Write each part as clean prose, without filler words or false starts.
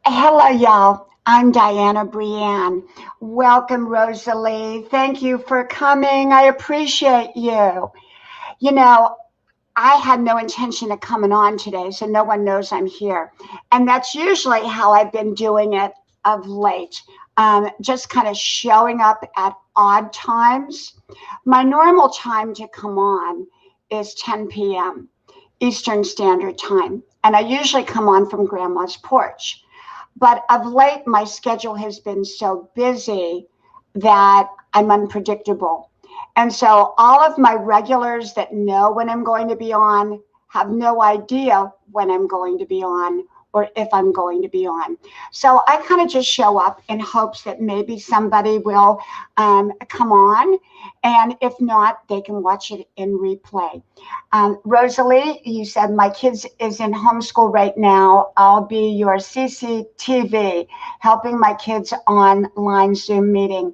Hello, y'all. I'm Diana Brienne. Welcome, Rosalie. Thank you for coming. I appreciate you. You know, I had no intention of coming on today, so no one knows I'm here. And that's usually how I've been doing it of late, just kind of showing up at odd times. My normal time to come on is 10 p.m. Eastern Standard Time, and I usually come on from Grandma's porch. But of late, my schedule has been so busy that I'm unpredictable. And so all of my regulars that know when I'm going to be on have no idea when I'm going to be on or if I'm going to be on. So I kind of just show up in hopes that maybe somebody will come on. And if not, they can watch it in replay. Rosalie, you said my kids is in homeschool right now. I'll be your CCTV, helping my kids online Zoom meeting.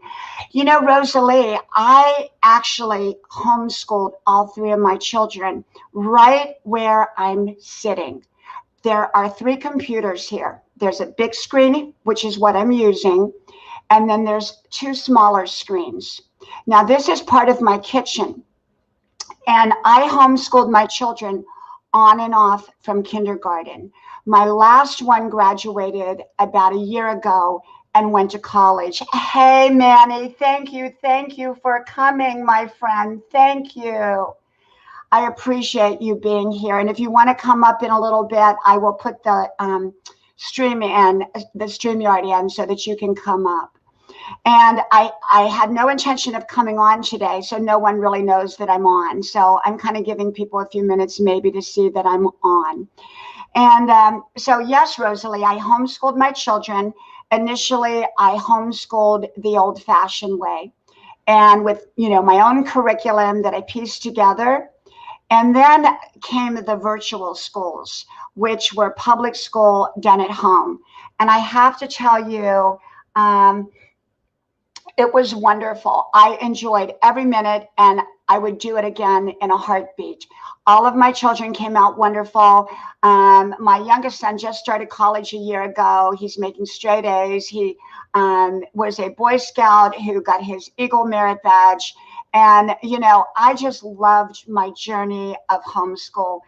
You know, Rosalie, I actually homeschooled all three of my children right where I'm sitting. There are three computers here. There's a big screen, which is what I'm using, and then there's two smaller screens. Now, this is part of my kitchen, and I homeschooled my children on and off from kindergarten. My last one graduated about a year ago and went to college. Hey, Manny, thank you for coming, my friend. Thank you. I appreciate you being here. And if you want to come up in a little bit, I will put the StreamYard in so that you can come up. And I had no intention of coming on today, so no one really knows that I'm on. So I'm kind of giving people a few minutes maybe to see that I'm on. And so, yes, Rosalie, I homeschooled my children. Initially, I homeschooled the old-fashioned way, and with, my own curriculum that I pieced together. And then came the virtual schools, which were public school done at home. And I have to tell you, it was wonderful. I enjoyed every minute, and I would do it again in a heartbeat. All of my children came out wonderful. My youngest son just started college a year ago. He's making straight A's. He was a Boy Scout who got his Eagle Merit Badge. And, I just loved my journey of homeschool.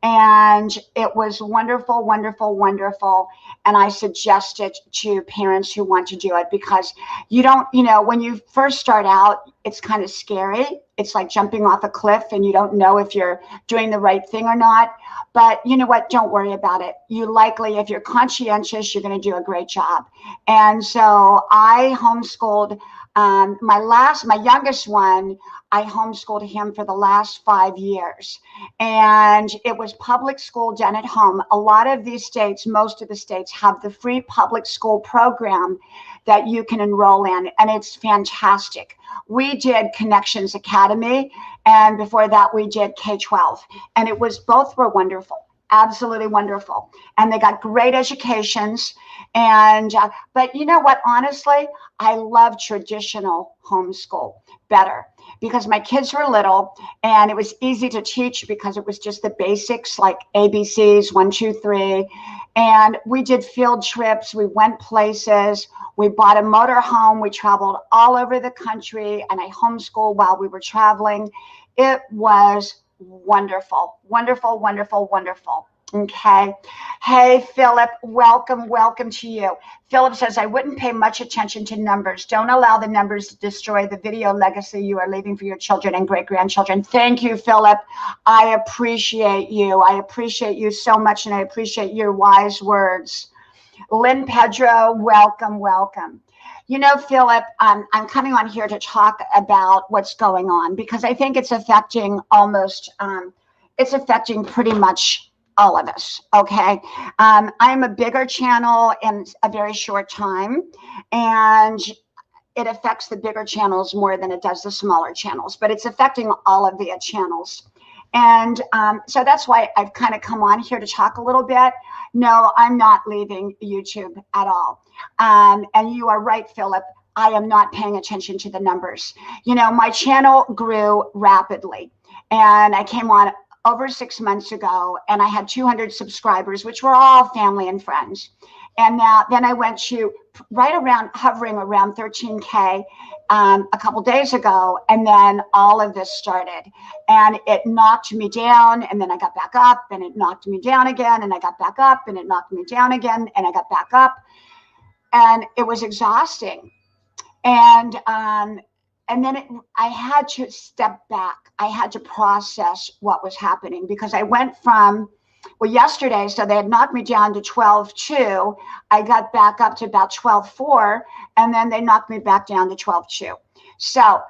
And it was wonderful, wonderful, wonderful. And I suggest it to parents who want to do it because you don't, when you first start out, it's kind of scary. It's like jumping off a cliff and you don't know if you're doing the right thing or not. But you know what? Don't worry about it. You likely, if you're conscientious, you're going to do a great job. And so I homeschooled my youngest one. I homeschooled him for the last 5 years, and it was public school done at home. A lot of these states, most of the states, have the free public school program that you can enroll in, and it's fantastic. We did Connections Academy, and before that we did K-12, and both were wonderful. Absolutely wonderful. And they got great educations. But you know what, honestly, I love traditional homeschool better because my kids were little and it was easy to teach because it was just the basics like ABCs, 1, 2, 3. And we did field trips. We went places. We bought a motor home. We traveled all over the country, and I homeschooled while we were traveling. It was wonderful, wonderful, wonderful, wonderful. Okay. Hey, Philip, welcome to you. Philip says, I wouldn't pay much attention to numbers. Don't allow the numbers to destroy the video legacy you are leaving for your children and great-grandchildren. Thank you, Philip. I appreciate you. I appreciate you so much, and I appreciate your wise words. Lynn Pedro, welcome. Philip, I'm coming on here to talk about what's going on because I think it's affecting pretty much all of us. Okay. I'm a bigger channel in a very short time, and it affects the bigger channels more than it does the smaller channels, but it's affecting all of the channels. And so that's why I've kind of come on here to talk a little bit. No, I'm not leaving YouTube at all. And you are right, Philip. I am not paying attention to the numbers. My channel grew rapidly, and I came on over 6 months ago, and I had 200 subscribers, which were all family and friends. And now then I went to hovering around 13K a couple days ago, and then all of this started, and it knocked me down, and then I got back up, and it knocked me down again, and I got back up, and it knocked me down again, and I got back up, and it was exhausting. And then I had to step back. I had to process what was happening, because I went from, well, yesterday, so they had knocked me down to 12.2. I got back up to about 12.4, and then they knocked me back down to 12.2. So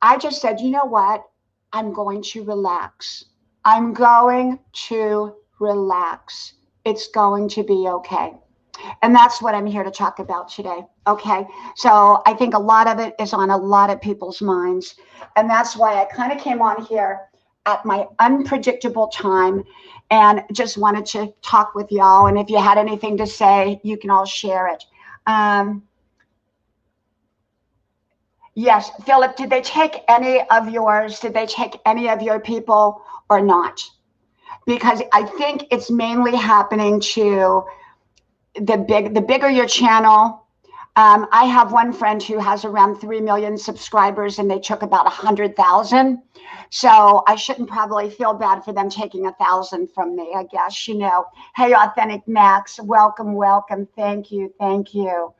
I just said, you know what? I'm going to relax. I'm going to relax. It's going to be okay. And that's what I'm here to talk about today. Okay. So I think a lot of it is on a lot of people's minds. And that's why I kind of came on here at my unpredictable time and just wanted to talk with y'all. And if you had anything to say, you can all share it. Yes, Philip, did they take any of yours? Did they take any of your people or not? Because I think it's mainly happening to the bigger your channel. I have one friend who has around 3 million subscribers, and they took about 100,000. So I shouldn't probably feel bad for them taking 1,000 from me, I guess, you know. Hey, Authentic Max, welcome, welcome. Thank you, thank you.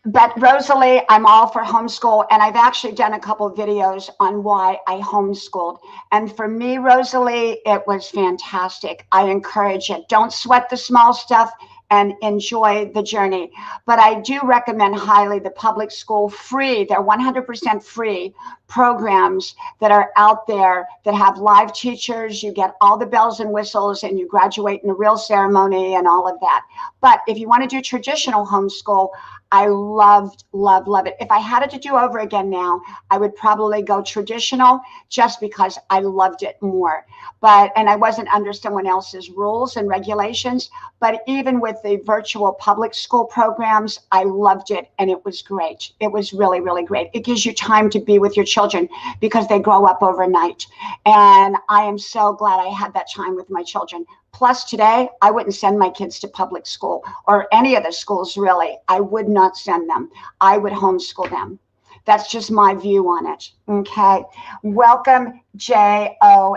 But Rosalie, I'm all for homeschool, and I've actually done a couple of videos on why I homeschooled. And for me, Rosalie, it was fantastic. I encourage it. Don't sweat the small stuff and enjoy the journey. But I do recommend highly the public school free. They're 100% free programs that are out there that have live teachers. You get all the bells and whistles, and you graduate in a real ceremony and all of that. But if you want to do traditional homeschool, I loved it. If I had it to do over again now, I would probably go traditional, just because I loved it more. And I wasn't under someone else's rules and regulations. But even with the virtual public school programs, I loved it, and it was great. It was really, really great. It gives you time to be with your children, because they grow up overnight. And I am so glad I had that time with my children. Plus, today, I wouldn't send my kids to public school or any of the schools, really. I would not send them. I would homeschool them. That's just my view on it. Okay. Welcome, JOAO.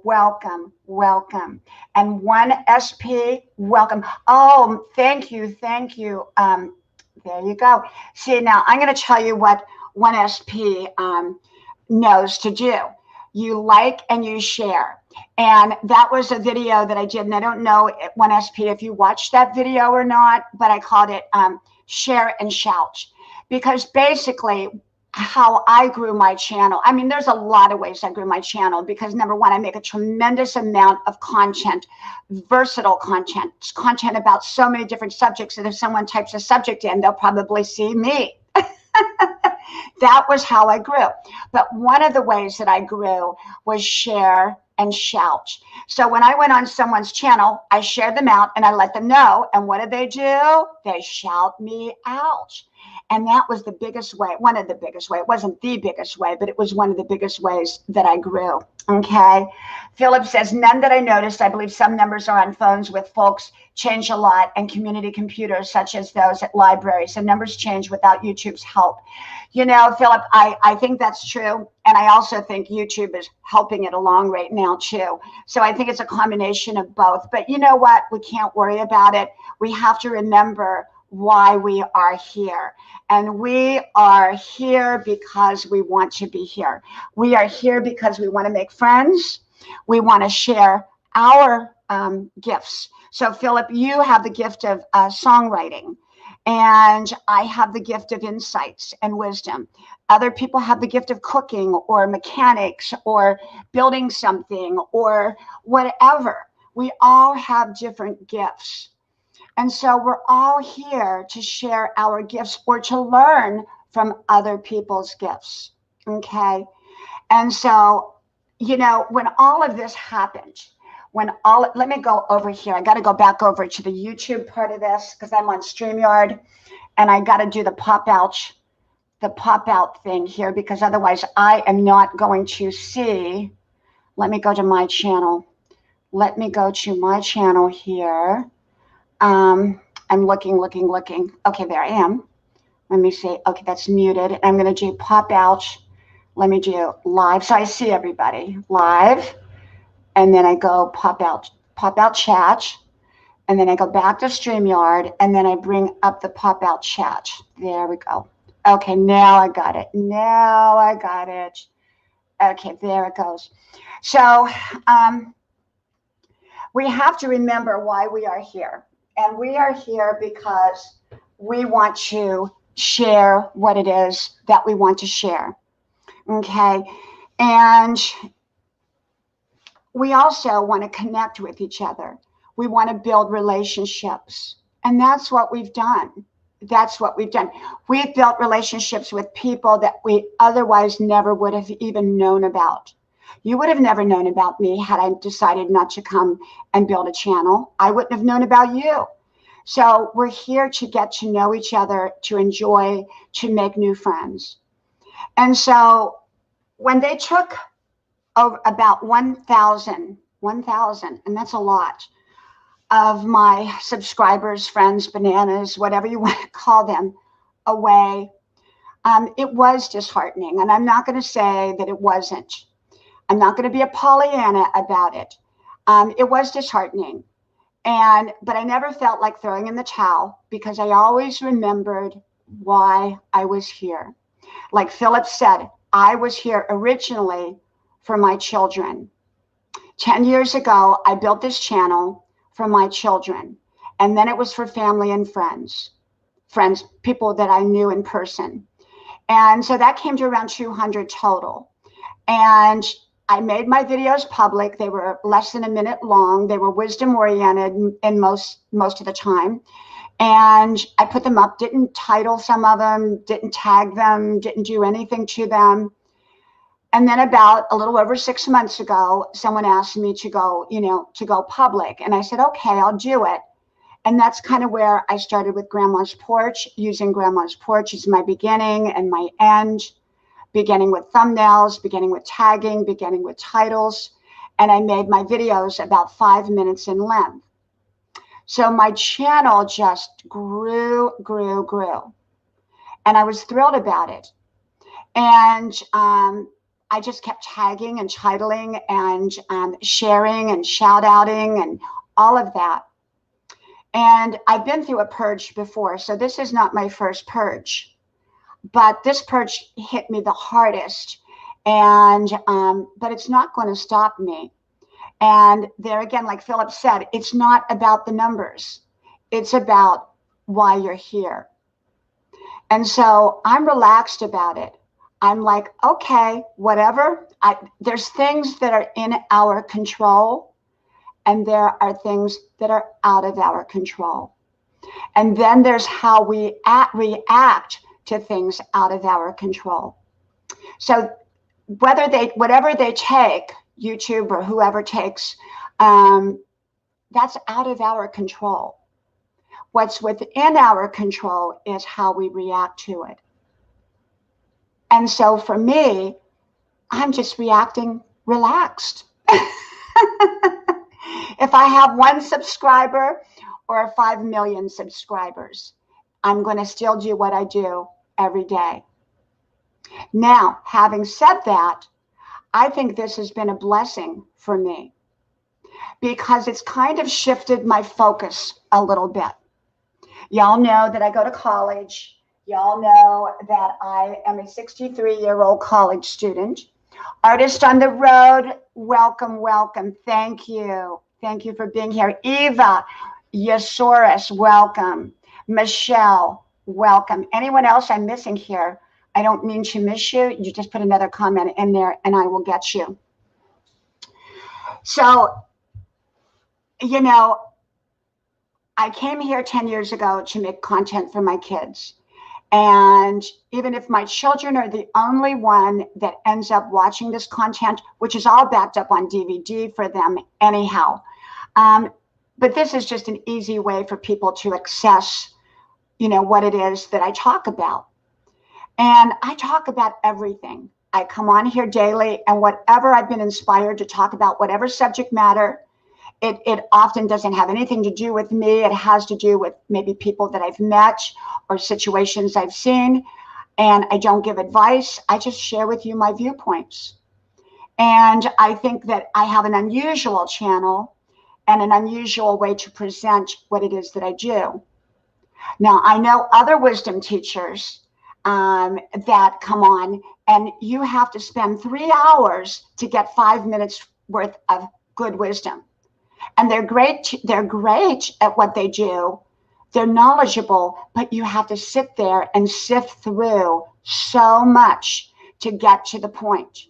Welcome, welcome. And 1SP, welcome. Oh, thank you, thank you. There you go. See, now I'm going to tell you what 1SP knows to do. You like and you share. And that was a video that I did. And I don't know, 1SP, if you watched that video or not, but I called it Share and Shout. Because basically how I grew my channel, I mean, there's a lot of ways I grew my channel, because number one, I make a tremendous amount of content, versatile content about so many different subjects that if someone types a subject in, they'll probably see me. That was how I grew. But one of the ways that I grew was share and shout. So when I went on someone's channel, I shared them out and I let them know. And what did they do? They shout me out. And that was the biggest way, one of the biggest way. It wasn't the biggest way, but it was one of the biggest ways that I grew. Okay. Philip says, none that I noticed. I believe some numbers are on phones with folks change a lot, and community computers such as those at libraries. And numbers change without YouTube's help. You know, Philip, I think that's true. And I also think YouTube is helping it along right now too. So I think it's a combination of both. But you know what? We can't worry about it. We have to remember why we are here. And we are here because we want to be here. We are here because we want to make friends. We want to share our gifts. So Philip, you have the gift of songwriting, and I have the gift of insights and wisdom. Other people have the gift of cooking or mechanics or building something or whatever. We all have different gifts. And so we're all here to share our gifts or to learn from other people's gifts. Okay. And so, you know, when all of this happened, let me go over here. I got to go back over to the YouTube part of this because I'm on StreamYard, and I got to do the pop ouch the pop out thing here, because otherwise I am not going to see. Let me go to my channel. Let me go to my channel here. I'm looking. Okay, there I am. Let me see. Okay, that's muted. I'm going to do pop out. Let me do live. So I see everybody live. And then I go pop out chat. And then I go back to StreamYard. And then I bring up the pop out chat. There we go. Okay, now I got it. Now I got it. Okay, there it goes. So we have to remember why we are here. And we are here because we want to share what it is that we want to share. Okay. And we also want to connect with each other. We want to build relationships. And that's what we've done. That's what we've done. We've built relationships with people that we otherwise never would have even known about. You would have never known about me had I decided not to come and build a channel. I wouldn't have known about you. So we're here to get to know each other, to enjoy, to make new friends. And so when they took about 1,000, and that's a lot, of my subscribers, friends, bananas, whatever you want to call them, away, it was disheartening. And I'm not going to say that it wasn't. I'm not going to be a Pollyanna about it. It was disheartening. But I never felt like throwing in the towel, because I always remembered why I was here. Like Philip said, I was here originally for my children. 10 years ago, I built this channel for my children. And then it was for family and friends, people that I knew in person. And so that came to around 200 total. And I made my videos public. They were less than a minute long. They were wisdom oriented in most of the time. And I put them up, didn't title some of them, didn't tag them, didn't do anything to them. And then about a little over 6 months ago, someone asked me to go, to go public. And I said, okay, I'll do it. And that's kind of where I started with Grandma's Porch, using Grandma's Porch as my beginning and my end. Beginning with thumbnails, beginning with tagging, beginning with titles. And I made my videos about 5 minutes in length. So my channel just grew. And I was thrilled about it. And I just kept tagging and titling and sharing and shout outing and all of that. And I've been through a purge before. So this is not my first purge. But this purge hit me the hardest, but it's not going to stop me. And there again, like Philip said, it's not about the numbers. It's about why you're here. And so I'm relaxed about it. I'm like, okay, whatever. There's things that are in our control, and there are things that are out of our control. And then there's how we react to things out of our control. So whatever they take, YouTube or whoever takes, that's out of our control. What's within our control is how we react to it. And so for me, I'm just reacting relaxed. If I have 1 subscriber or 5 million subscribers, I'm going to still do what I do every day. Now, having said that, I think this has been a blessing for me, because it's kind of shifted my focus a little bit. Y'all know that I go to college. Y'all know that I am a 63-year-old college student. Artist on the road, welcome, welcome. Thank you. Thank you for being here. Eva Yasaurus, welcome. Michelle, welcome. Anyone else I'm missing here? I don't mean to miss you. You just put another comment in there and I will get you. So, I came here 10 years ago to make content for my kids. And even if my children are the only one that ends up watching this content, which is all backed up on DVD for them anyhow. But this is just an easy way for people to access, what it is that I talk about. And I talk about everything. I come on here daily, and whatever I've been inspired to talk about, whatever subject matter, it often doesn't have anything to do with me. It has to do with maybe people that I've met or situations I've seen. And I don't give advice. I just share with you my viewpoints. And I think that I have an unusual channel and an unusual way to present what it is that I do. Now, I know other wisdom teachers that come on, and you have to spend 3 hours to get 5 minutes worth of good wisdom. And they're great. They're great at what they do. They're knowledgeable, but you have to sit there and sift through so much to get to the point.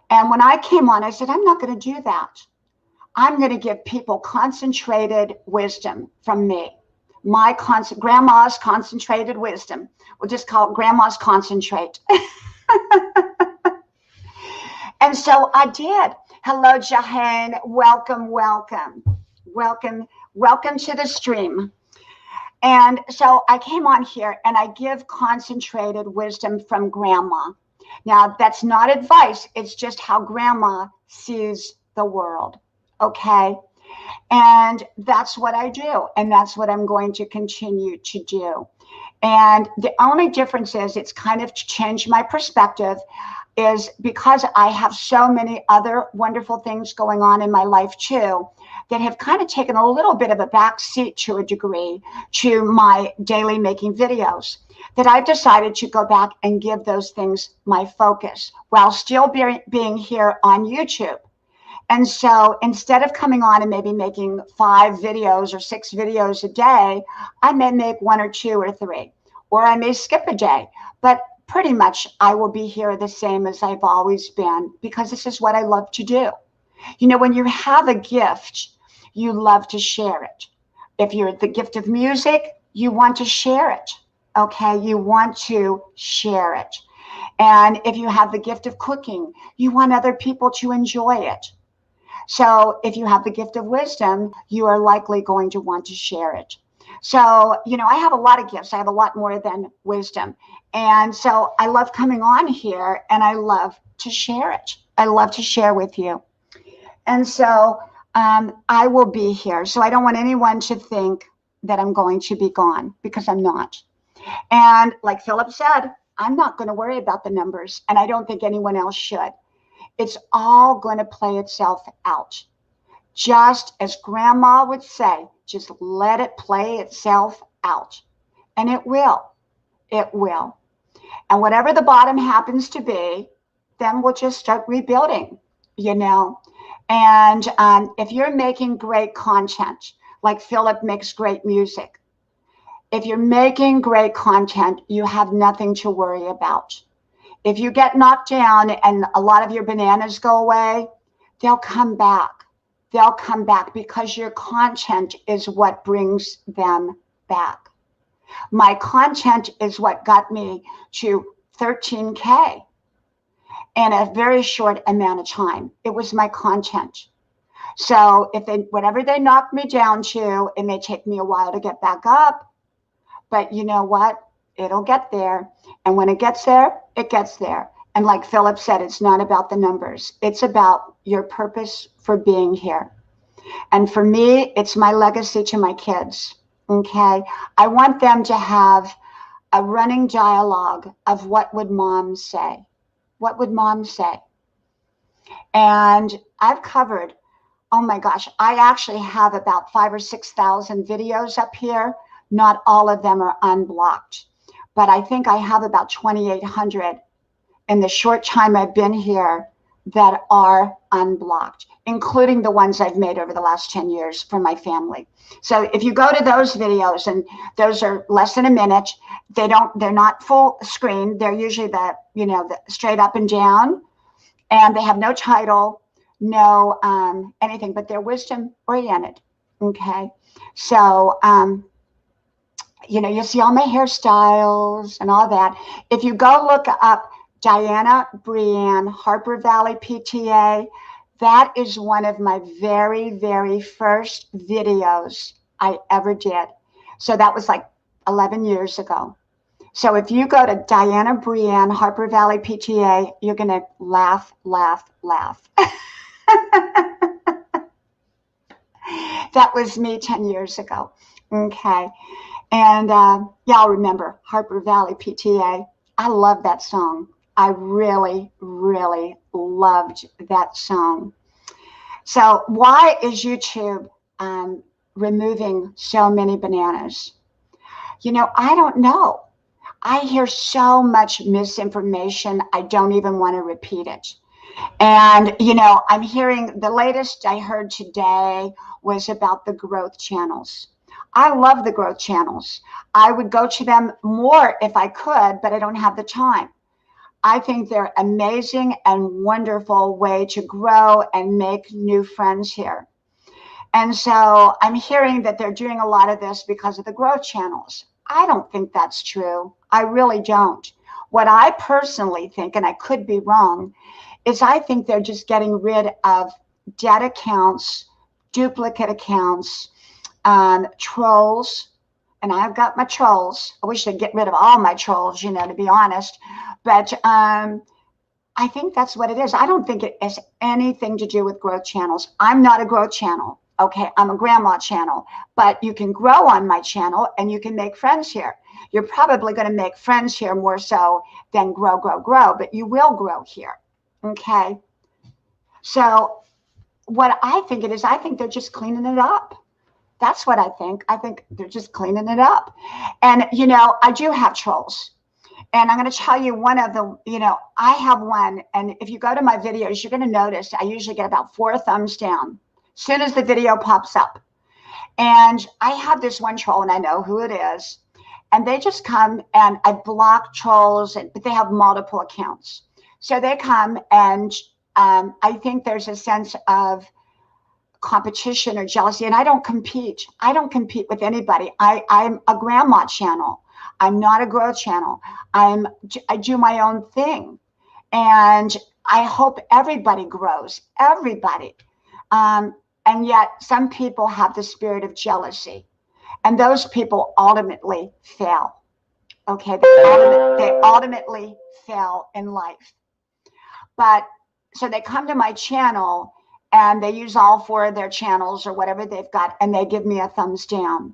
And when I came on, I said, I'm not going to do that. I'm going to give people concentrated wisdom from me. My grandma's concentrated wisdom. We'll just call it grandma's concentrate. And so I did. Hello, Jahan. Welcome, welcome. Welcome, welcome to the stream. And so I came on here and I give concentrated wisdom from grandma. Now, that's not advice. It's just how grandma sees the world. Okay. And that's what I do. And that's what I'm going to continue to do. And the only difference is it's kind of changed my perspective is because I have so many other wonderful things going on in my life too, that have kind of taken a little bit of a back seat to a degree to my daily making videos, that I've decided to go back and give those things my focus while still being here on YouTube. And so instead of coming on and maybe making 5 videos or 6 videos a day, I may make 1 or 2 or 3, or I may skip a day, but pretty much I will be here the same as I've always been, because this is what I love to do. You know, when you have a gift, you love to share it. If you're the gift of music, you want to share it. Okay, you want to share it. And if you have the gift of cooking, you want other people to enjoy it. So if you have the gift of wisdom, you are likely going to want to share it. So, you know, I have a lot of gifts. I have a lot more than wisdom. And so I love coming on here and I love to share it. I love to share with you. And so I will be here. So I don't want anyone to think that I'm going to be gone, because I'm not. And like Philip said, I'm not going to worry about the numbers, and I don't think anyone else should. It's all going to play itself out. Just as grandma would say, just let it play itself out. And it will. It will. And whatever the bottom happens to be, then we'll just start rebuilding, you know. And if you're making great content, like Philip makes great music, if you're making great content, you have nothing to worry about. If you get knocked down and a lot of your bananas go away, they'll come back. They'll come back because your content is what brings them back. My content is what got me to 13K in a very short amount of time. It was my content. So if whatever they knock me down to, it may take me a while to get back up, but you know what? It'll get there. And when it gets there, it gets there. And like Philip said, it's not about the numbers. It's about your purpose for being here. And for me, it's my legacy to my kids. Okay. I want them to have a running dialogue of what would mom say? What would mom say? And I've covered, oh my gosh, I actually have about 5,000 or 6,000 videos up here. Not all of them are unblocked, but I think I have about 2,800 in the short time I've been here that are unblocked, including the ones I've made over the last 10 years for my family. So if you go to those videos, and those are less than a minute, they're not full screen. They're usually the straight up and down, and they have no title, no anything, but they're wisdom oriented. Okay. So, you see all my hairstyles and all that. If you go look up Diana Brianne, Harper Valley PTA, that is one of my very, very first videos I ever did. So that was like 11 years ago. So if you go to Diana Brienne, Harper Valley PTA, you're going to laugh, laugh, laugh. That was me 10 years ago. Okay. And y'all remember Harper Valley PTA. I love that song. I really, really loved that song. So why is YouTube removing so many bananas? You know, I don't know. I hear so much misinformation, I don't even want to repeat it. And, you know, I'm hearing the latest I heard today was about the growth channels. I love the growth channels. I would go to them more if I could, but I don't have the time. I think they're amazing and wonderful way to grow and make new friends here. And so I'm hearing that they're doing a lot of this because of the growth channels. I don't think that's true. I really don't. What I personally think, and I could be wrong, is I think they're just getting rid of dead accounts, duplicate accounts, trolls. And I've got my trolls. I wish they'd get rid of all my trolls, you know, to be honest. But I think that's what it is. I don't think it has anything to do with growth channels. I'm not a growth channel. Okay, I'm a grandma channel, but you can grow on my channel and you can make friends here. You're probably going to make friends here more so than grow, but you will grow here. Okay. So what I think it is, I think they're just cleaning it up. That's what I think. I think they're just cleaning it up. And, you know, I do have trolls. And I'm going to tell you one of the, you know, I have one. And if you go to my videos, you're going to notice I usually get about 4 thumbs down as soon as the video pops up. And I have this one troll and I know who it is. And they just come and I block trolls, but they have multiple accounts. So they come and I think there's a sense of competition or jealousy. And I don't compete. I don't compete with anybody. I'm a grandma channel. I'm not a growth channel. I do my own thing. And I hope everybody grows, everybody. And yet some people have the spirit of jealousy. And those people ultimately fail. Okay, they ultimately fail in life. But so they come to my channel and they use all 4 of their channels or whatever they've got, and they give me a thumbs down.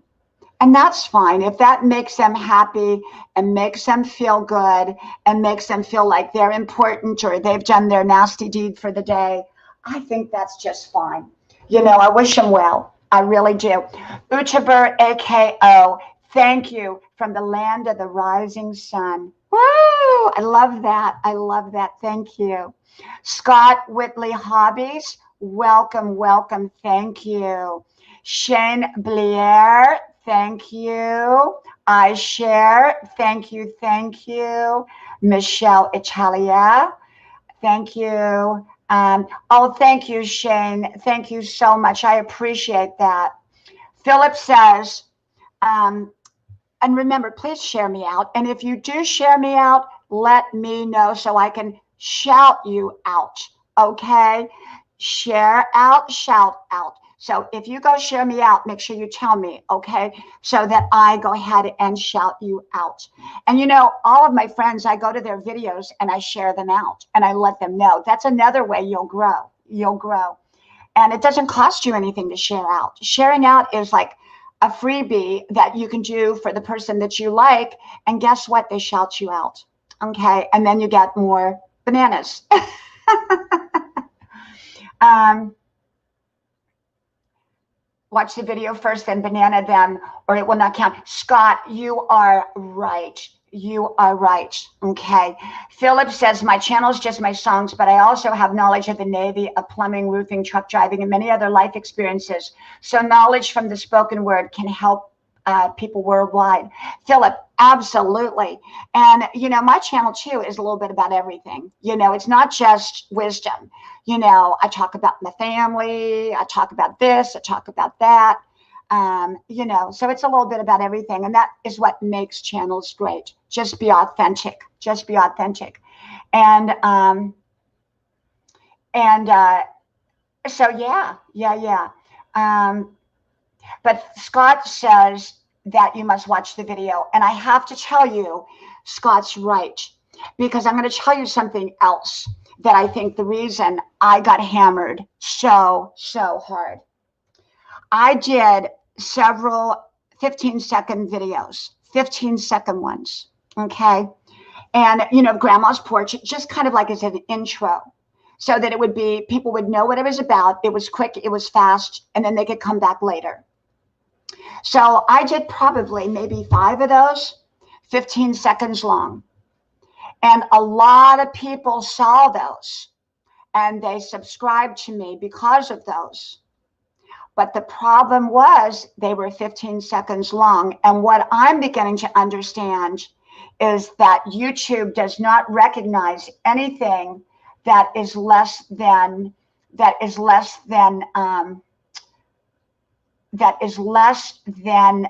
And that's fine. If that makes them happy and makes them feel good and makes them feel like they're important or they've done their nasty deed for the day, I think that's just fine. You know, I wish them well. I really do. Utaber AKO, thank you, from the land of the rising sun. Woo! I love that. I love that. Thank you. Scott Whitley Hobbies, welcome, welcome. Thank you. Shane Blier, thank you. I share, thank you, thank you. Michelle Italia, thank you. Oh, thank you, Shane. Thank you so much. I appreciate that. Philip says, and remember, please share me out. And if you do share me out, let me know so I can shout you out. Okay? Share out, shout out. So if you go share me out, make sure you tell me, okay? So that I go ahead and shout you out. And you know, all of my friends, I go to their videos and I share them out and I let them know. That's another way you'll grow. You'll grow. And it doesn't cost you anything to share out. Sharing out is like a freebie that you can do for the person that you like. And guess what? They shout you out. Okay. And then you get more bananas. Watch the video first, then banana them, or it will not count. Scott, you are right. You are right. Okay. Philip says, my channel is just my songs, but I also have knowledge of the Navy, of plumbing, roofing, truck driving, and many other life experiences. So knowledge from the spoken word can help people worldwide. Philip, absolutely. And, you know, my channel too is a little bit about everything. You know, it's not just wisdom. You know, I talk about my family. I talk about this. I talk about that. You know, so it's a little bit about everything. And that is what makes channels great. Just be authentic. Just be authentic. And so, yeah. But Scott says that you must watch the video. And I have to tell you, Scott's right, because I'm going to tell you something else that I think the reason I got hammered so hard. I did several 15-second videos, 15-second ones, okay? And, you know, Grandma's Porch, just kind of like as an intro, so that it would be, people would know what it was about. It was quick, it was fast, and then they could come back later. So I did probably maybe 5 of those, 15 seconds long. And a lot of people saw those, and they subscribed to me because of those. But the problem was they were 15 seconds long. And what I'm beginning to understand is that YouTube does not recognize anything that is less than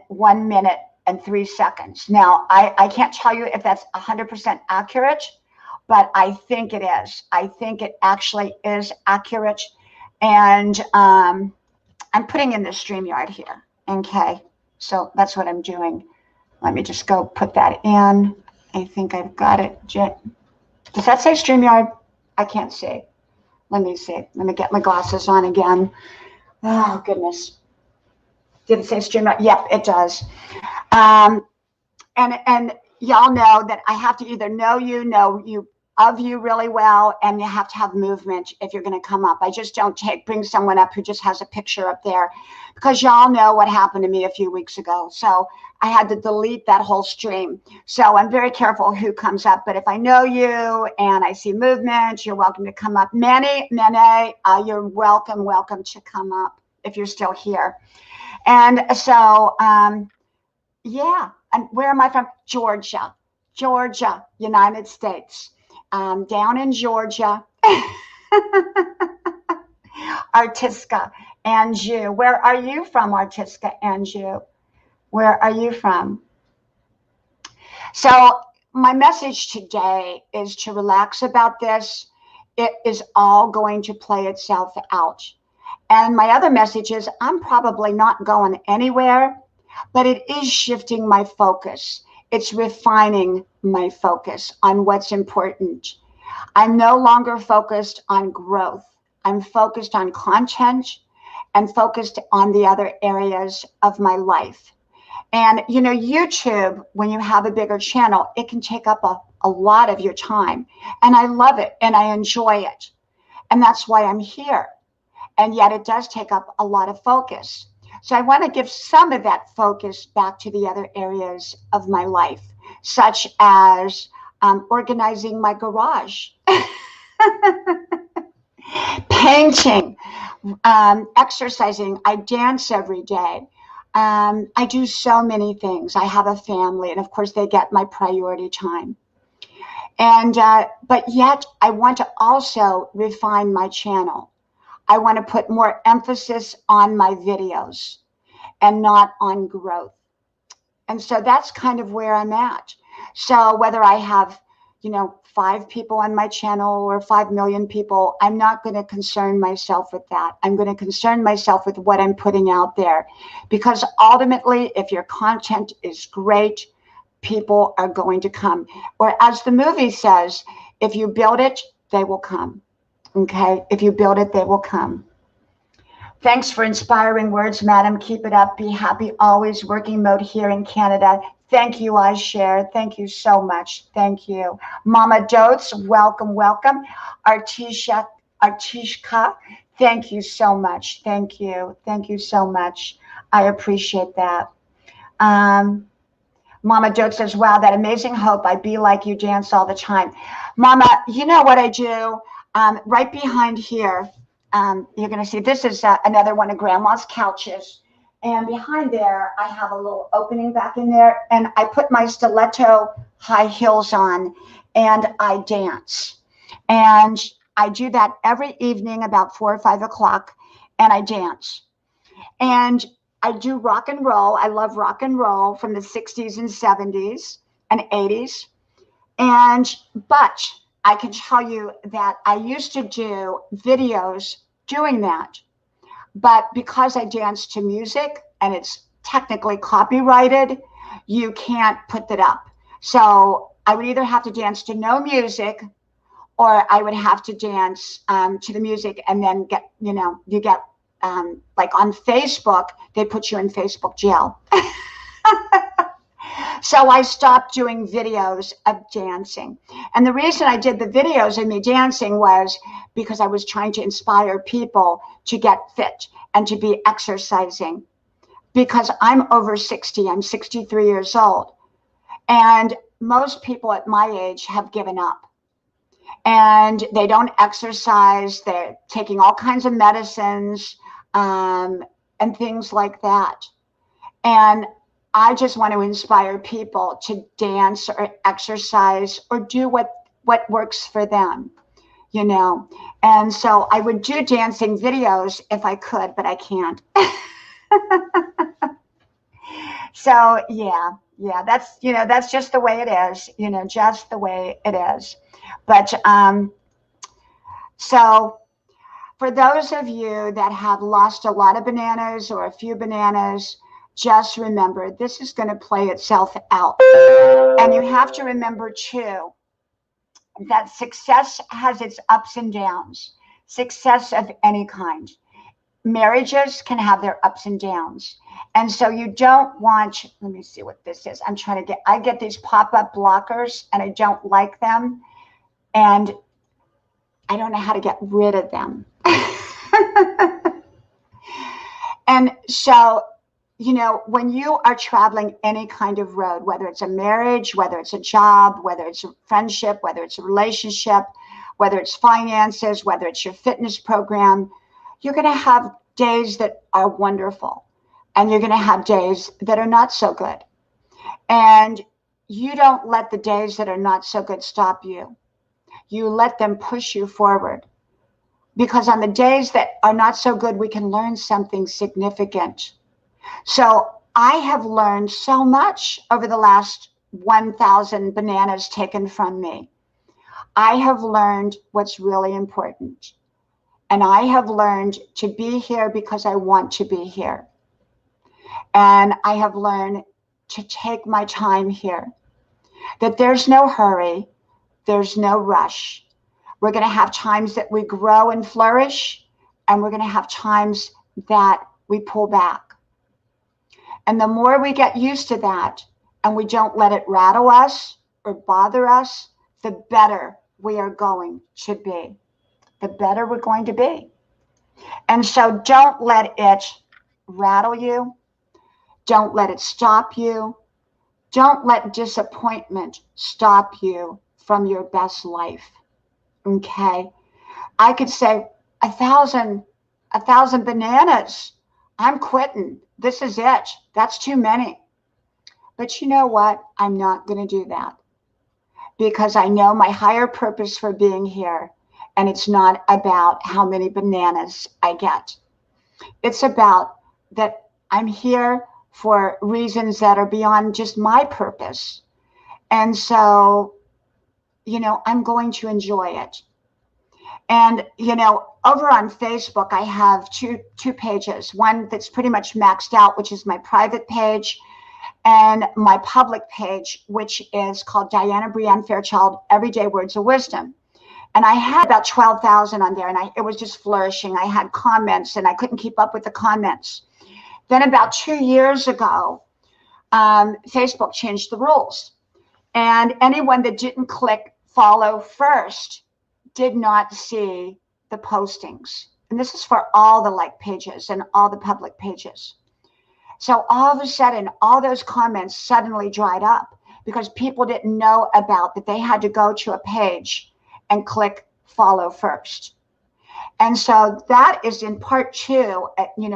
1 minute and 3 seconds. Now, I can't tell you if that's 100% accurate, but I think it is. I think it actually is accurate. And I'm putting in the StreamYard here, okay? So that's what I'm doing. Let me just go put that in. I think I've got it. Does that say StreamYard? I can't see. Let me see. Let me get my glasses on again. Oh, goodness. Did it say StreamYard? Yep, it does. And y'all know that I have to either know you really well, and you have to have movement if you're going to come up. I just don't bring someone up who just has a picture up there, because y'all know what happened to me a few weeks ago. So I had to delete that whole stream. So I'm very careful who comes up. But if I know you and I see movement, you're welcome to come up. Mene, you're welcome to come up if you're still here. And so, yeah. And where am I from? Georgia, United States. Down in Georgia, Artisca, Anjou. Where are you from, Artisca, Anjou? Where are you from? So my message today is to relax about this. It is all going to play itself out. And my other message is I'm probably not going anywhere, but it is shifting my focus. It's refining my focus on what's important. I'm no longer focused on growth. I'm focused on content and focused on the other areas of my life. And, you know, YouTube, when you have a bigger channel, it can take up a lot of your time. And I love it and I enjoy it. And that's why I'm here. And yet it does take up a lot of focus. So I want to give some of that focus back to the other areas of my life, such as organizing my garage, painting, exercising. I dance every day. I do so many things. I have a family, and of course they get my priority time. And but yet I want to also refine my channel. I want to put more emphasis on my videos and not on growth. And so that's kind of where I'm at. So whether I have, you know, 5 people on my channel or 5 million people, I'm not going to concern myself with that. I'm going to concern myself with what I'm putting out there. Because ultimately, if your content is great, people are going to come. Or as the movie says, if you build it, they will come. Okay? If you build it, they will come. Thanks for inspiring words, madam. Keep it up. Be happy always. Working mode here in Canada. Thank you, I share. Thank you so much. Thank you. Mama Dotes, welcome, welcome. Artishka, thank you so much. Thank you. Thank you so much. I appreciate that. Mama Dotes says, wow, that amazing hope. I be like you, dance all the time. Mama, you know what I do? Right behind here, you're going to see this is another one of Grandma's couches. And behind there, I have a little opening back in there. And I put my stiletto high heels on and I dance. And I do that every evening about 4 or 5 o'clock. And I dance. And I do rock and roll. I love rock and roll from the 60s and 70s and 80s. But I can tell you that I used to do videos doing that. But because I dance to music and it's technically copyrighted, you can't put that up. So I would either have to dance to no music, or I would have to dance to the music, and then get, you get like on Facebook, they put you in Facebook jail. So I stopped doing videos of dancing. And the reason I did the videos of me dancing was because I was trying to inspire people to get fit and to be exercising. Because I'm over 60, I'm 63 years old. And most people at my age have given up. And they don't exercise, they're taking all kinds of medicines and things like that. And I just want to inspire people to dance or exercise or do what works for them, And so I would do dancing videos if I could, but I can't. So yeah, that's just the way it is, just the way it is. But so for those of you that have lost a lot of bananas or a few bananas, just remember, this is going to play itself out. And you have to remember, too, that success has its ups and downs. Success of any kind. Marriages can have their ups and downs. And so you don't want, let me see what this is. I get these pop-up blockers, and I don't like them. And I don't know how to get rid of them. And so, when you are traveling any kind of road, whether it's a marriage, whether it's a job, whether it's a friendship, whether it's a relationship, whether it's finances, whether it's your fitness program, you're going to have days that are wonderful, and you're going to have days that are not so good. And you don't let the days that are not so good stop you. You let them push you forward. Because on the days that are not so good, we can learn something significant. So I have learned so much over the last 1,000 bananas taken from me. I have learned what's really important. And I have learned to be here because I want to be here. And I have learned to take my time here. That there's no hurry. There's no rush. We're going to have times that we grow and flourish, and we're going to have times that we pull back. And the more we get used to that, and we don't let it rattle us or bother us, the better we are going to be. The better we're going to be. And so don't let it rattle you. Don't let it stop you. Don't let disappointment stop you from your best life. Okay? I could say 1,000 bananas. I'm quitting. This is it. That's too many. But you know what? I'm not going to do that. Because I know my higher purpose for being here. And it's not about how many bananas I get. It's about that I'm here for reasons that are beyond just my purpose. And so, I'm going to enjoy it. And, over on Facebook, I have two pages. One that's pretty much maxed out, which is my private page, and my public page, which is called Diana Brianne Fairchild, Everyday Words of Wisdom. And I had about 12,000 on there, and it was just flourishing. I had comments, and I couldn't keep up with the comments. Then about 2 years ago, Facebook changed the rules. And anyone that didn't click follow first did not see the postings. And this is for all the like pages and all the public pages. So all of a sudden, all those comments suddenly dried up because people didn't know about that they had to go to a page and click follow first. And so that is in part 2,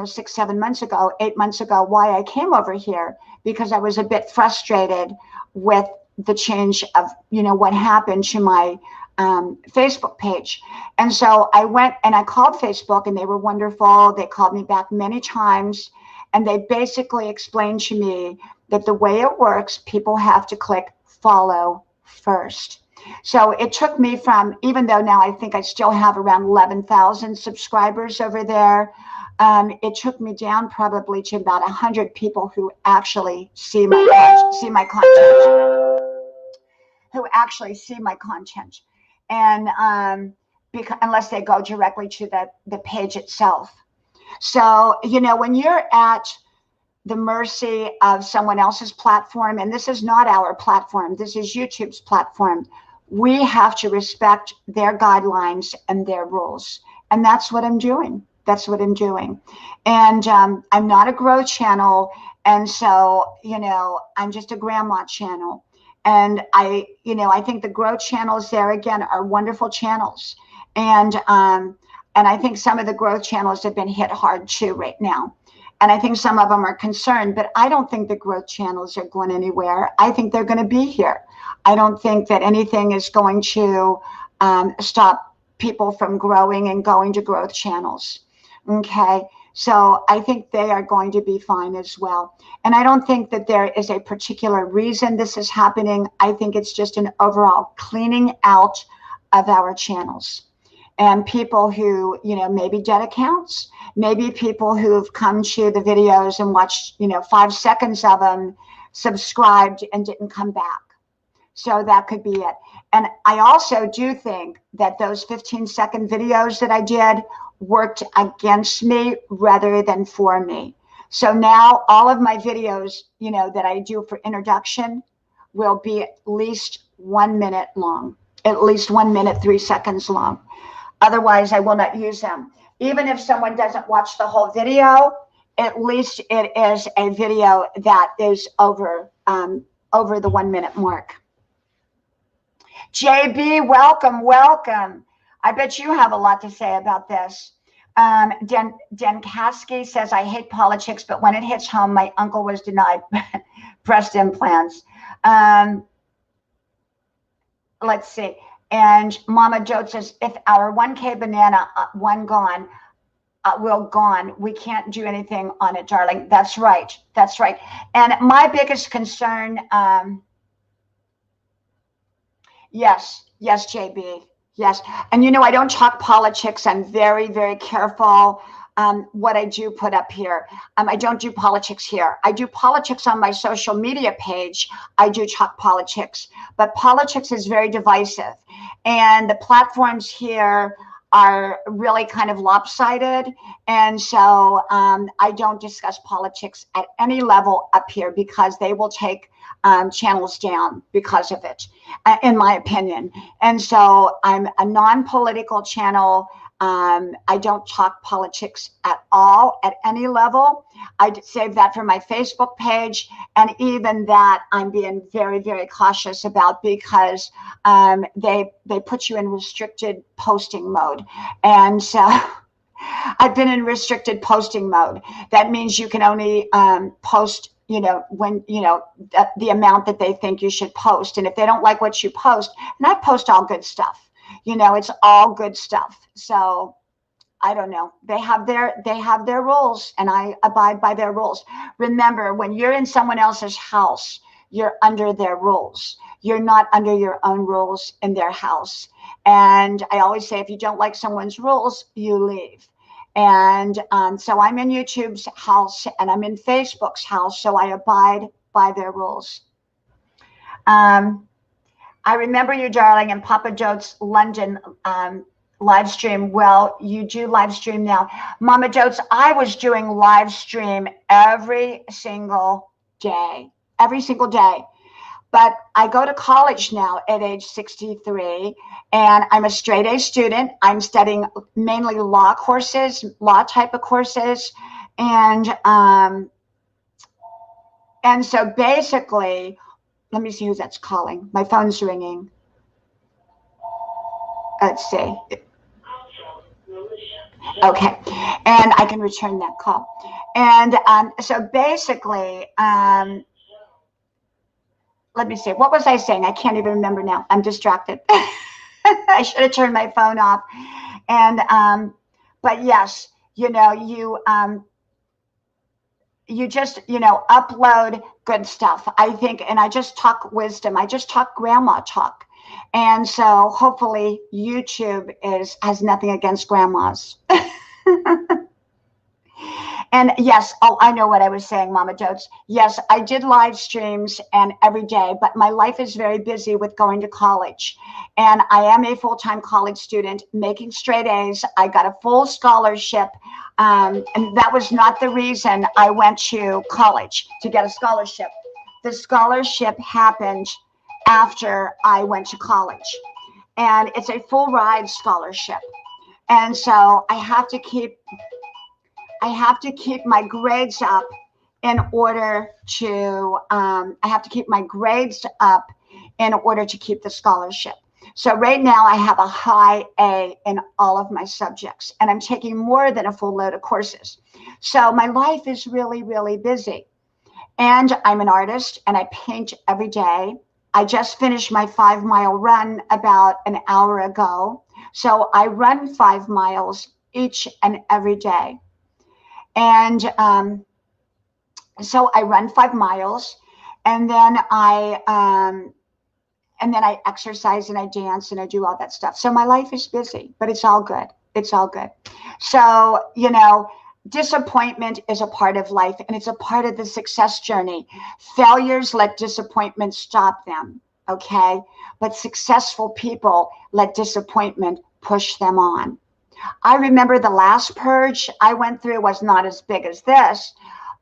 6, 7 months ago, 8 months ago, why I came over here, because I was a bit frustrated with the change of, what happened to my Facebook page. And so I went and I called Facebook, and they were wonderful. They called me back many times, and they basically explained to me that the way it works, people have to click follow first. So it took me from, even though now I think I still have around 11,000 subscribers over there, it took me down probably to about 100 people who actually see my content, who actually see my content. And because unless they go directly to the page itself. So, you know, when you're at the mercy of someone else's platform, and this is not our platform, this is YouTube's platform, we have to respect their guidelines and their rules. And that's what I'm doing. That's what I'm doing. And I'm not a growth channel. And so, you know, I'm just a grandma channel. And I think the growth channels there, again, are wonderful channels. And I think some of the growth channels have been hit hard too right now. And I think some of them are concerned, but I don't think the growth channels are going anywhere. I think they're going to be here. I don't think that anything is going to stop people from growing and going to growth channels. Okay. So I think they are going to be fine as well. And I don't think that there is a particular reason this is happening. I think it's just an overall cleaning out of our channels. And people who, you know, maybe dead accounts, maybe people who've come to the videos and watched, you know, 5 seconds of them, subscribed and didn't come back. So that could be it. And I also do think that those 15-second videos that I did worked against me rather than for me. So now all of my videos, you know, that I do for introduction will be at least 1 minute long, at least 1 minute, 3 seconds long. Otherwise, I will not use them. Even if someone doesn't watch the whole video, at least it is a video that is over the 1 minute mark. JB, welcome, welcome. I bet you have a lot to say about this. Denkaski says, I hate politics, but when it hits home, my uncle was denied breast implants. Let's see. And Mama Joe says, if our 1K banana will gone, we can't do anything on it, darling. That's right. That's right. And my biggest concern, yes, JB. Yes. And, you know, I don't talk politics. I'm very, very careful what I do put up here. I don't do politics here. I do politics on my social media page. I do talk politics, but politics is very divisive. And the platforms here are really kind of lopsided. And so I don't discuss politics at any level up here because they will take channels down because of it, in my opinion. And so I'm a non-political channel. I don't talk politics at all at any level. I save that for my Facebook page. And even that I'm being very, very cautious about because they put you in restricted posting mode. And so I've been in restricted posting mode. That means you can only post, you know, when, you know, the amount that they think you should post. And if they don't like what you post, and I post all good stuff. You know, it's all good stuff. So I don't know. They have their rules, and I abide by their rules. Remember, when you're in someone else's house, you're under their rules. You're not under your own rules in their house. And I always say, if you don't like someone's rules, you leave. And so I'm in YouTube's house and I'm in Facebook's house, so I abide by their rules. I remember you, darling, in Papa Joe's London live stream. Well, you do live stream now. Mama Joe's, I was doing live stream every single day. But I go to college now at age 63, and I'm a straight A student. I'm studying mainly law type of courses. And so basically, let me see who that's calling. My phone's ringing. Let's see. Okay. And I can return that call. And so basically, let me see. What was I saying? I can't even remember now. I'm distracted. I should have turned my phone off. And, but yes, you know, you just, you know, upload good stuff, I think. And I just talk wisdom. I just talk grandma talk. And so hopefully YouTube has nothing against grandmas. And yes, oh, I know what I was saying, Mama Dotes. Yes, I did live streams and every day, but my life is very busy with going to college. And I am a full-time college student making straight A's. I got a full scholarship. And that was not the reason I went to college, to get a scholarship. The scholarship happened after I went to college. And it's a full ride scholarship. And so I have to keep my grades up in order to keep the scholarship. So right now I have a high A in all of my subjects, and I'm taking more than a full load of courses. So my life is really, really busy. And I'm an artist and I paint every day. I just finished my 5-mile run about an hour ago. So I run 5 miles each and every day. And so I run 5 miles, and then I exercise and I dance and I do all that stuff. So my life is busy, but it's all good. It's all good. So, you know, disappointment is a part of life, and it's a part of the success journey. Failures let disappointment stop them, okay? But successful people let disappointment push them on. I remember the last purge I went through was not as big as this,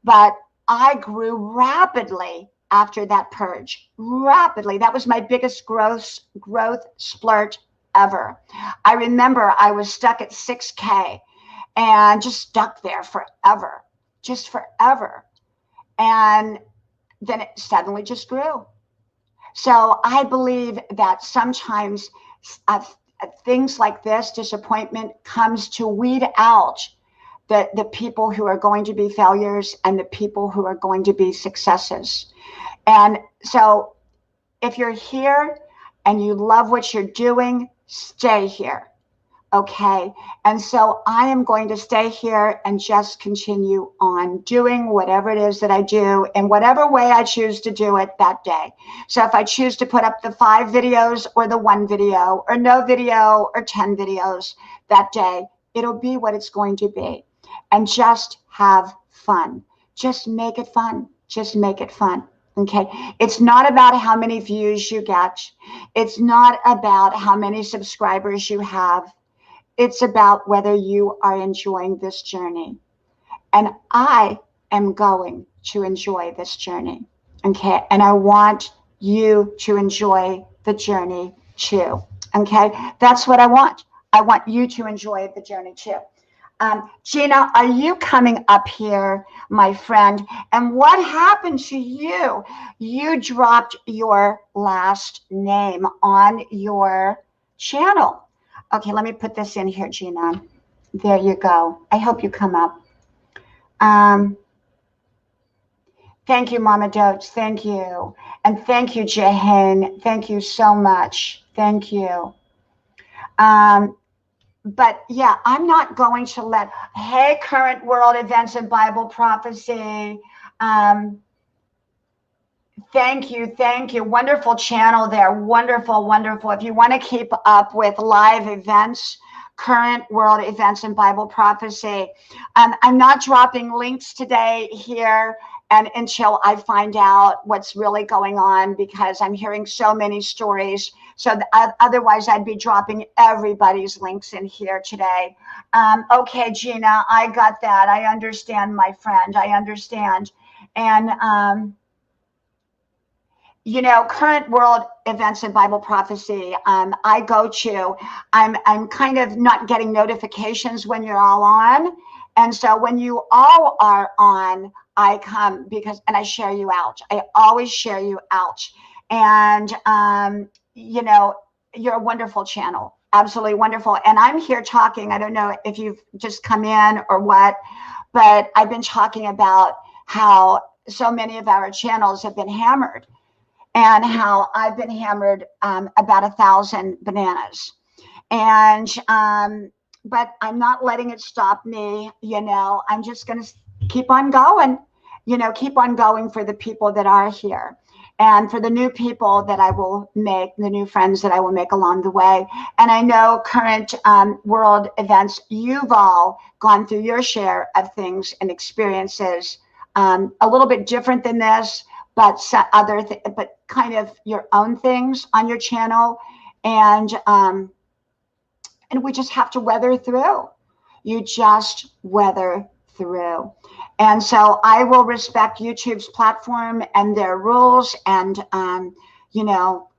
but I grew rapidly after that purge. Rapidly. That was my biggest growth splurt ever. I remember I was stuck at 6K and just stuck there forever, just forever. And then it suddenly just grew. So I believe that sometimes things like this, disappointment, comes to weed out the people who are going to be failures and the people who are going to be successes. And so if you're here and you love what you're doing, stay here. Okay. And so I am going to stay here and just continue on doing whatever it is that I do in whatever way I choose to do it that day. So if I choose to put up the 5 videos or the 1 video or no video or 10 videos that day, it'll be what it's going to be. And just have fun. Just make it fun. Just make it fun. Okay. It's not about how many views you get. It's not about how many subscribers you have. It's about whether you are enjoying this journey. And I am going to enjoy this journey. Okay. And I want you to enjoy the journey too. Okay. That's what I want. I want you to enjoy the journey too. Gina, are you coming up here, my friend? And what happened to you? You dropped your last name on your channel. Okay, let me put this in here, Gina. There you go. I hope you come up. Thank you, Mama Dotes. Thank you. And thank you, Jahan. Thank you so much. Thank you. But yeah, I'm not going to let, hey, current world events and Bible prophecy. Thank you. Thank you. Wonderful channel there. Wonderful, wonderful. If you want to keep up with live events, current world events and Bible prophecy, I'm not dropping links today here and until I find out what's really going on, because I'm hearing so many stories. So otherwise I'd be dropping everybody's links in here today. Okay, Gina, I got that. I understand, my friend. I understand. And, you know, current world events and Bible prophecy, I go to, I'm kind of not getting notifications when you're all on. And so when you all are on, I come and I share you out. I always share you out. And, you know, you're a wonderful channel. Absolutely wonderful. And I'm here talking, I don't know if you've just come in or what, but I've been talking about how so many of our channels have been hammered, and how I've been hammered about 1,000 bananas. And, but I'm not letting it stop me. You know, I'm just going to keep on going. you know, keep on going for the people that are here. And for the new people that I will make, the new friends that I will make along the way. And I know current world events, you've all gone through your share of things and experiences, a little bit different than this, but but kind of your own things on your channel. And we just have to weather through. You just weather through. And so I will respect YouTube's platform and their rules. And, you know,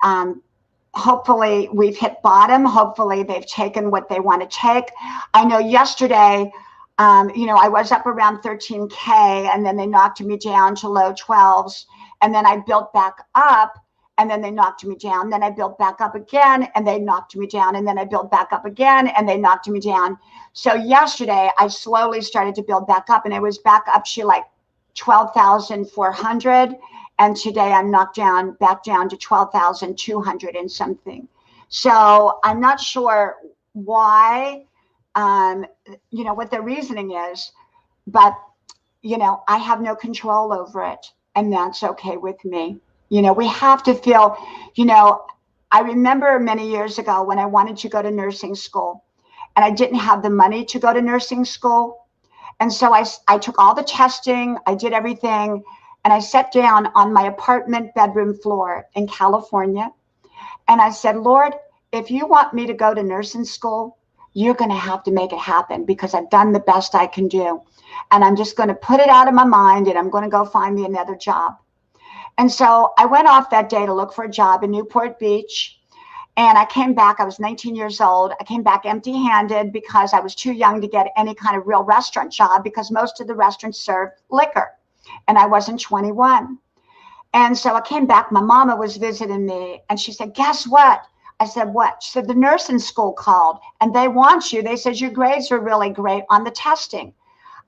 hopefully we've hit bottom. Hopefully they've taken what they want to take. I know yesterday, you know, I was up around 13K, and then they knocked me down to low 12s. And then I built back up, and then they knocked me down. Then I built back up again, and they knocked me down. And then I built back up again, and they knocked me down. So yesterday I slowly started to build back up, and it was back up to like 12,400. And today I'm knocked down, back down to 12,200 and something. So I'm not sure why, you know, what their reasoning is, but, you know, I have no control over it, and that's okay with me. You know, we have to feel, you know, I remember many years ago when I wanted to go to nursing school, and I didn't have the money to go to nursing school. And so I took all the testing, I did everything, and I sat down on my apartment bedroom floor in California. And I said, Lord, if you want me to go to nursing school, you're going to have to make it happen, because I've done the best I can do. And I'm just going to put it out of my mind, and I'm going to go find me another job. And so I went off that day to look for a job in Newport Beach. And I came back, I was 19 years old. I came back empty-handed because I was too young to get any kind of real restaurant job, because most of the restaurants served liquor, and I wasn't 21. And so I came back, my mama was visiting me, and she said, guess what? I said, what? She said, the nursing school called, and they want you. They said, your grades are really great on the testing.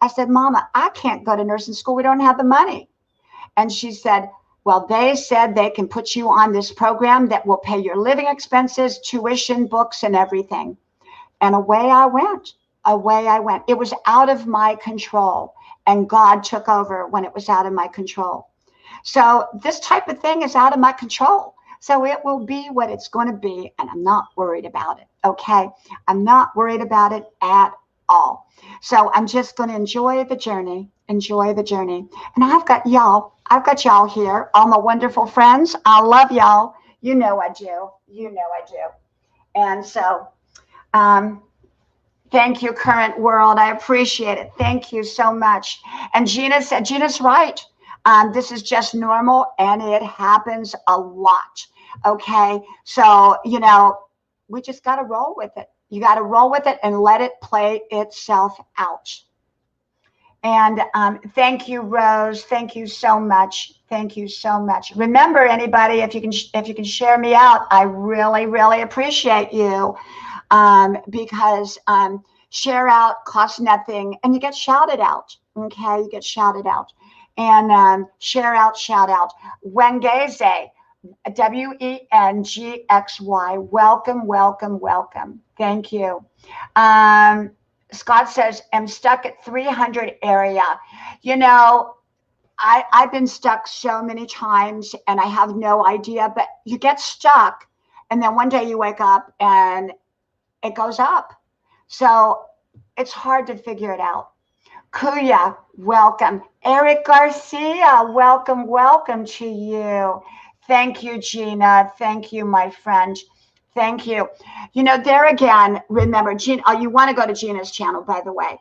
I said, Mama, I can't go to nursing school. We don't have the money. And she said, well, they said they can put you on this program that will pay your living expenses, tuition, books, and everything. And away I went. Away I went. It was out of my control, and God took over when it was out of my control. So this type of thing is out of my control. So it will be what it's going to be, and I'm not worried about it, okay? I'm not worried about it at all. So I'm just going to enjoy the journey, enjoy the journey. And I've got y'all here, all my wonderful friends. I love y'all. You know I do. You know I do. And so thank you, current world. I appreciate it. Thank you so much. And Gina said, Gina's right. This is just normal, and it happens a lot. Okay. So, you know, we just got to roll with it. You got to roll with it and let it play itself out. And thank you, Rose. Thank you so much. Thank you so much. Remember, anybody, if you can share me out, I really, really appreciate you, because share out costs nothing, and you get shouted out. Okay, you get shouted out. And share out, shout out. Wengeze, WENGXY. Welcome, welcome, welcome. Thank you. Scott says, I'm stuck at 300 area. You know, I've been stuck so many times, and I have no idea, but you get stuck, and then one day you wake up and it goes up. So it's hard to figure it out. Kuya, welcome. Eric Garcia, welcome, welcome to you. Thank you, Gina. Thank you, my friend. Thank you. You know, there again, remember, Gina, you want to go to Gina's channel, by the way.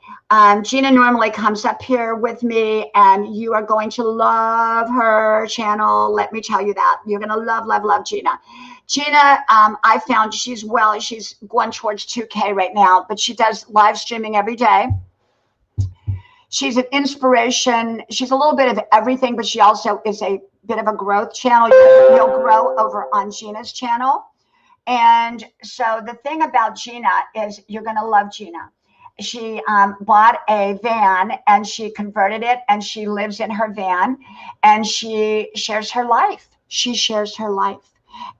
Gina normally comes up here with me, and you are going to love her channel. Let me tell you that. You're going to love, love, love Gina. Gina, I found she's going towards 2K right now, but she does live streaming every day. She's an inspiration. She's a little bit of everything, but she also is a bit of a growth channel. You'll grow over on Gina's channel. And so the thing about Gina is you're going to love Gina. She bought a van, and she converted it, and she lives in her van, and she shares her life. She shares her life.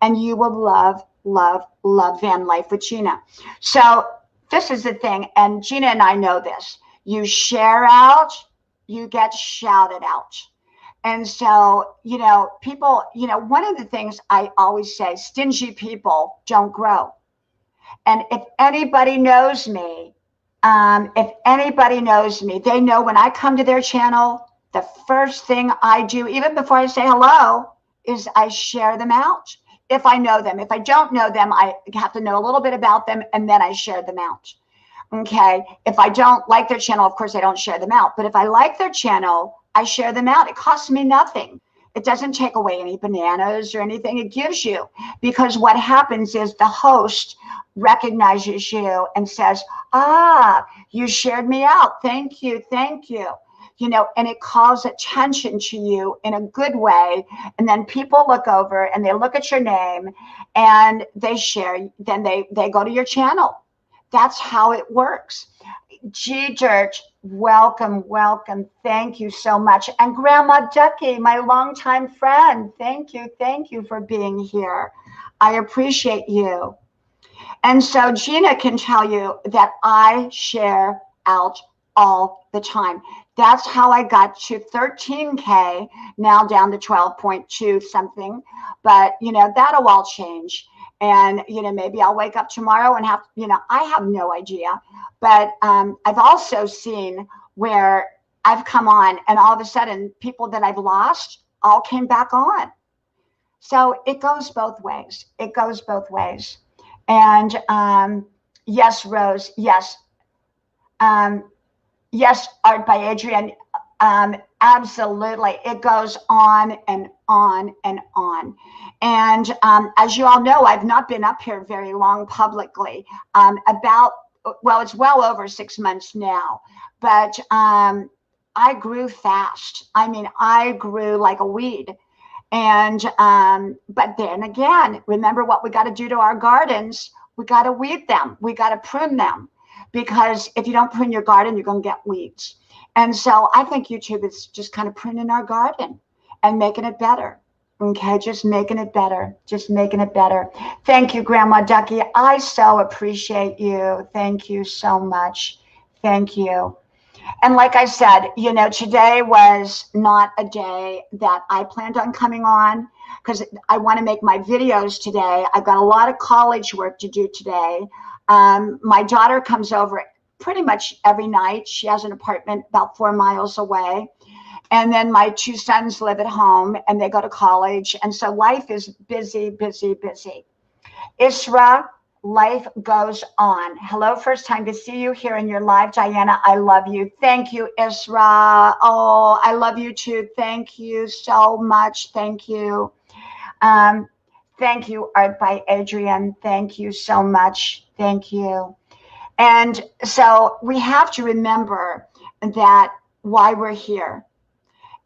And you will love, love, love van life with Gina. So this is the thing, and Gina and I know this. You share out, you get shouted out. And so, people, one of the things I always say, stingy people don't grow. And if anybody knows me, they know when I come to their channel, the first thing I do, even before I say hello, is I share them out. If I know them. If I don't know them, I have to know a little bit about them, and then I share them out. Okay. If I don't like their channel, of course, I don't share them out. But if I like their channel, I share them out. It costs me nothing. It doesn't take away any bananas or anything. It gives you, because what happens is the host recognizes you and says, you shared me out. Thank you. Thank you. And it calls attention to you in a good way. And then people look over and they look at your name and they share. Then they go to your channel. That's how it works. G Dirt, welcome, welcome. Thank you so much. And Grandma Ducky, my longtime friend, thank you for being here. I appreciate you. And so Gina can tell you that I share out all the time. That's how I got to 13K, now down to 12.2 something. But, that'll all change. And, maybe I'll wake up tomorrow and have, I have no idea. But I've also seen where I've come on and all of a sudden people that I've lost all came back on. So it goes both ways. It goes both ways. And yes, Rose, yes. Yes, Art by Adrian. Absolutely. It goes on and on and on. And as you all know, I've not been up here very long publicly. It's well over 6 months now. But I grew fast. I mean, I grew like a weed. And but then again, remember what we got to do to our gardens. We got to weed them. We got to prune them. Because if you don't prune your garden, you're going to get weeds. And so I think YouTube is just kind of pruning our garden and making it better. Okay, just making it better. Just making it better. Thank you, Grandma Ducky. I so appreciate you. Thank you so much. Thank you. And like I said, today was not a day that I planned on coming on because I want to make my videos today. I've got a lot of college work to do today. My daughter comes over pretty much every night. She has an apartment about 4 miles away. And then my 2 sons live at home and they go to college. And so life is busy, busy, busy. Isra, life goes on. Hello, first time to see you here in your live. Diana, I love you. Thank you, Isra. Oh, I love you too. Thank you so much. Thank you. Thank you, Art by Adrian. Thank you so much. Thank you. And so we have to remember that why we're here.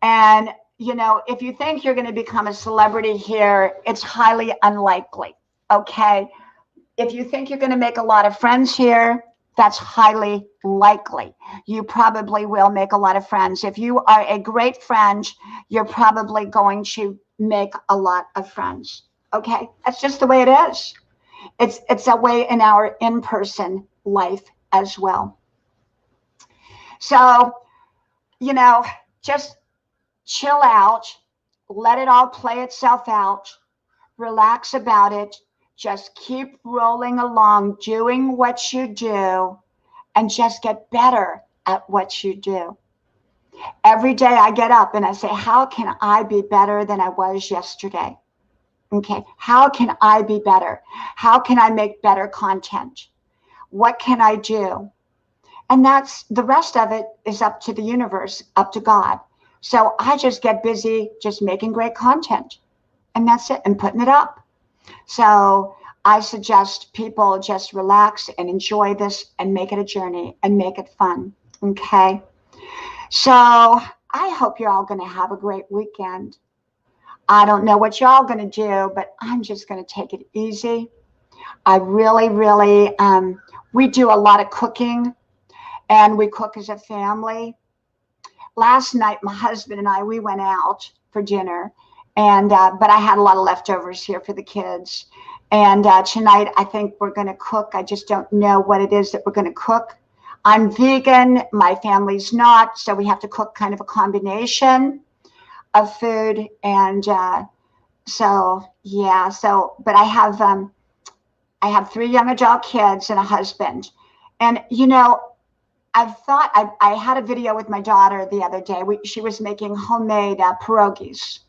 And, if you think you're going to become a celebrity here, it's highly unlikely. Okay. If you think you're going to make a lot of friends here, that's highly likely. You probably will make a lot of friends. If you are a great friend, you're probably going to make a lot of friends. Okay. That's just the way it is. It's a way in our in-person life as well. So, just chill out, let it all play itself out, relax about it, just keep rolling along, doing what you do, and just get better at what you do. Every day I get up and I say, how can I be better than I was yesterday? Okay, how can I be better? How can I make better content? What can I do? And that's the rest of it is up to the universe, up to God. So I just get busy just making great content, and that's it, and putting it up. So I suggest people just relax and enjoy this and make it a journey and make it fun. Okay. So I hope you're all going to have a great weekend. I don't know what y'all going to do, but I'm just going to take it easy. I really, we do a lot of cooking, and we cook as a family. Last night, my husband and I, we went out for dinner, and but I had a lot of leftovers here for the kids. And tonight, I think we're going to cook. I just don't know what it is that we're going to cook. I'm vegan, my family's not, so we have to cook kind of a combination of food. And so, yeah, so, but I have 3 young adult kids and a husband. And, you know, I had a video with my daughter the other day. She was making homemade pierogies.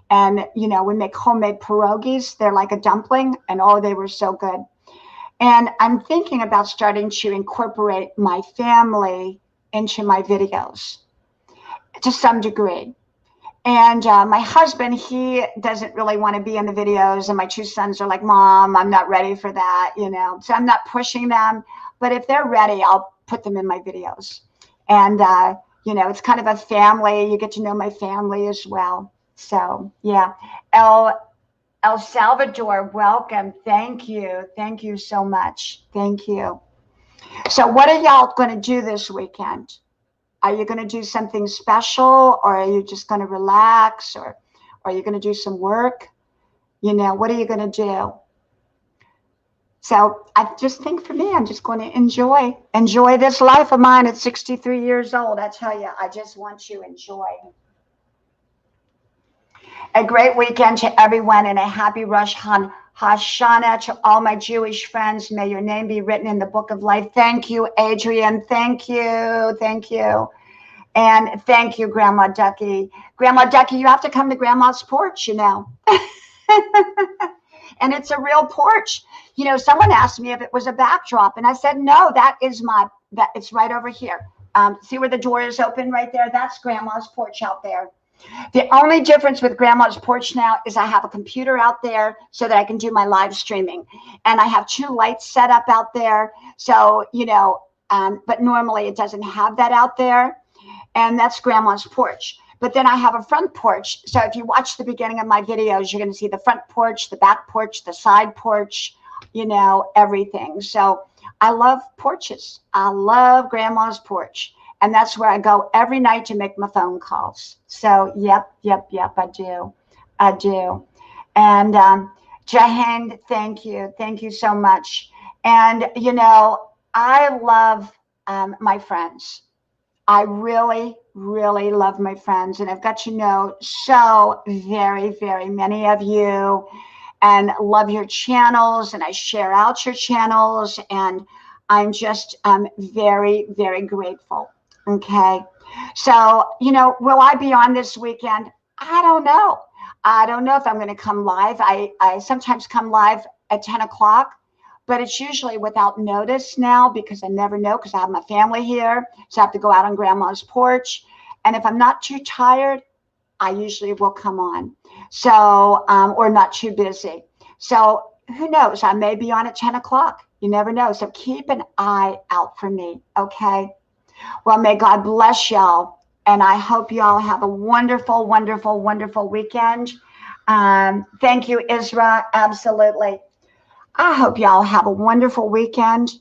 And, you know, we make homemade pierogies. They're like a dumpling, and oh, they were so good. And I'm thinking about starting to incorporate my family into my videos to some degree. And my husband, he doesn't really want to be in the videos. And my 2 sons are like, Mom, I'm not ready for that, you know. So I'm not pushing them. But if they're ready, I'll put them in my videos. And, you know, it's kind of a family. You get to know my family as well. So, yeah. El Salvador, welcome. Thank you. Thank you so much. Thank you. So what are y'all going to do this weekend? Are you going to do something special, or are you just going to relax, or are you going to do some work? You know, what are you going to do? So I just think for me, I'm just going to enjoy this life of mine at 63 years old. I tell you, I just want to enjoy. A great weekend to everyone, and a happy Rosh Hashanah to all my Jewish friends. May your name be written in the book of life. Thank you, Adrian. Thank you. Thank you. And thank you, Grandma Ducky. Grandma Ducky, you have to come to Grandma's porch, you know. And it's a real porch. You know, someone asked me if it was a backdrop, and I said, no, it's right over here. See where the door is open right there? That's Grandma's porch out there. The only difference with Grandma's porch now is I have a computer out there so that I can do my live streaming. And I have 2 lights set up out there. So, you know, but normally it doesn't have that out there. And that's Grandma's porch. But then I have a front porch. So if you watch the beginning of my videos, you're going to see the front porch, the back porch, the side porch, you know, everything. So I love porches. I love Grandma's porch. And that's where I go every night to make my phone calls. So, yep, I do. I do. And Jahend, thank you. Thank you so much. And, you know, I love my friends. I really, really love my friends. And I've got to know so very, very many of you, and love your channels. And I share out your channels. And I'm just very, very grateful. Okay. So, you know, will I be on this weekend? I don't know. I don't know if I'm going to come live. I sometimes come live at 10 o'clock, but it's usually without notice now, because I never know, because I have my family here. So I have to go out on Grandma's porch. And if I'm not too tired, I usually will come on. So, or not too busy. So who knows? I may be on at 10 o'clock. You never know. So keep an eye out for me. Okay. Well, may God bless y'all. And I hope y'all have a wonderful, wonderful, wonderful weekend. Thank you, Isra. Absolutely. I hope y'all have a wonderful weekend,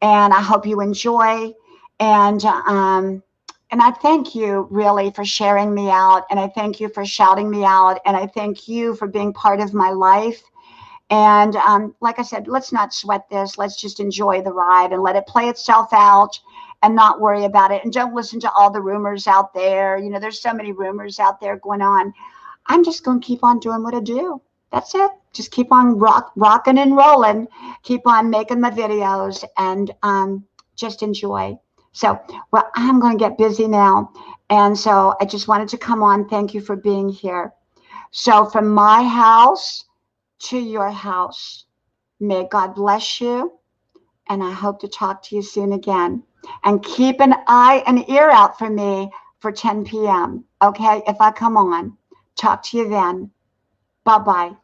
and I hope you enjoy. And I thank you really for sharing me out, and I thank you for shouting me out, and I thank you for being part of my life. And like I said, let's not sweat this. Let's just enjoy the ride and let it play itself out and not worry about it. And don't listen to all the rumors out there. You know, there's so many rumors out there going on. I'm just going to keep on doing what I do. That's it. Just keep on rocking and rolling. Keep on making my videos, and just enjoy. So, well, I'm going to get busy now. And so I just wanted to come on. Thank you for being here. So from my house to your house, may God bless you. And I hope to talk to you soon again. And keep an eye and ear out for me for 10 p.m. Okay, if I come on. Talk to you then. Bye-bye.